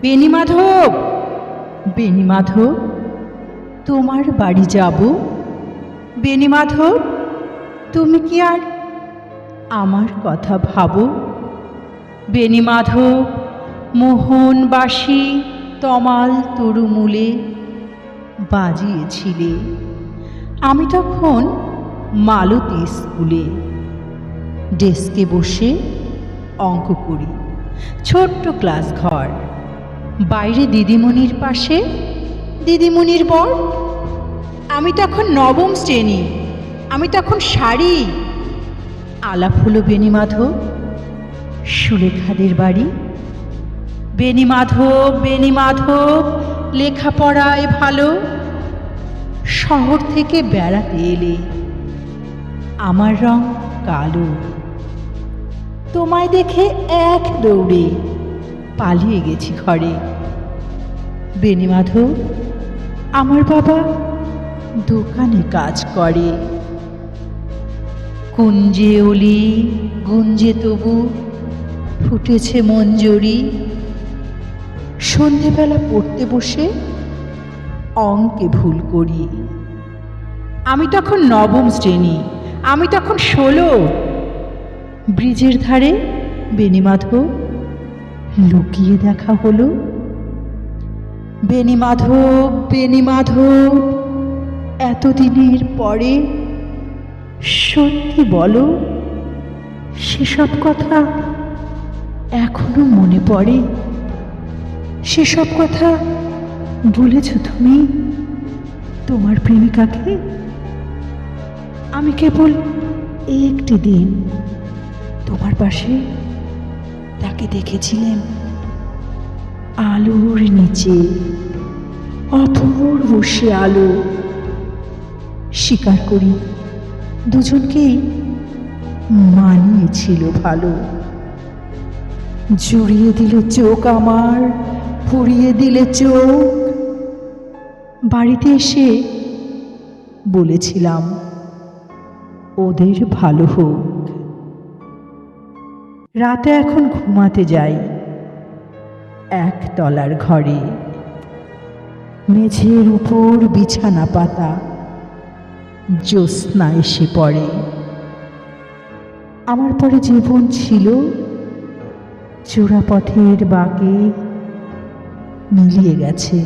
বেণীমাধব, বেণীমাধব, তোমার বাড়ি যাব। বেণীমাধব, তুমি কি আর আমার কথা ভাবো? বেণীমাধব, মোহনবাসী তমাল তরুমূলে বাজিয়েছিলে। আমি তখন মালতী স্কুলে ডেস্কে বসে অঙ্ক করি। ছোট্ট ক্লাস ঘর, বাইরে দিদিমণির পাশে দিদিমণির বর। আমি তখন নবম শ্রেণী, আমি তখন শাড়ি। আলাপ হলো বেণীমাধব, সুলেখাদের বাড়ি। বেণীমাধব, বেণীমাধব, লেখাপড়ায় ভালো, শহর থেকে বেড়াতে এলে। আমার রং কালো, তোমায় দেখে এক দৌড়ে পালিয়ে গেছি ঘরে। বেণীমাধব, আমার বাবা দোকানে কাজ করে। কুঞ্জে অলি গুঞ্জে তবু ফুটেছে মঞ্জরি। সন্ধেবেলা পড়তে বসে অঙ্কে ভুল করি। আমি তখন নবম শ্রেণী, আমি তখন 16। ব্রিজের ধারে বেণীমাধব লুকিয়ে দেখা হলো। বেণীমাধব, বেণীমাধব, এতদিনের পরে সত্যি বলো, সেসব কথা এখনো মনে পড়ে? সেসব কথা বলেছ তুমি তোমার প্রেমিকাকে? আমি কেবল একটি দিন তোমার পাশে তাকে দেখেছিলেন, আলোর নিচে, অপূর্ব সে আলো। স্বীকার করি, দুজনকেই মানিয়েছিল ভালো। জুড়িয়ে দিলে চোখ আমার, পুড়িয়ে দিলে চোখ। বাড়িতে এসে বলেছিলাম ওদের ভালো হোক। রাতে এখন ঘুমাতে যাই একতলার ঘরে। মেঝের উপর বিছানা পাতা, জ্যোৎস্না এসে পড়ে। আমার পরে জীবন ছিল চোরাপথের বাঁকে মিলিয়ে গেছে।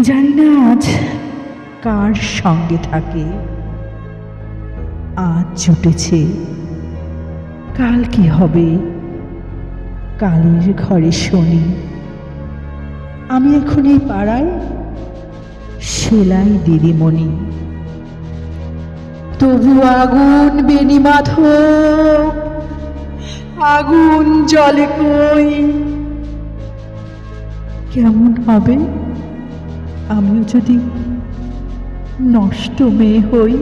জানি না আজ কার সঙ্গে থাকে। আজ জুটেছে, কাল কি হবে? কালের ঘরে শনি। আমি এখন এই পাড়ায় সেলাই দিদিমণি। তবু আগুন বেণীমাধব, আগুন জলে কই। কেমন হবে আমিও যদি নষ্ট মেয়ে হই?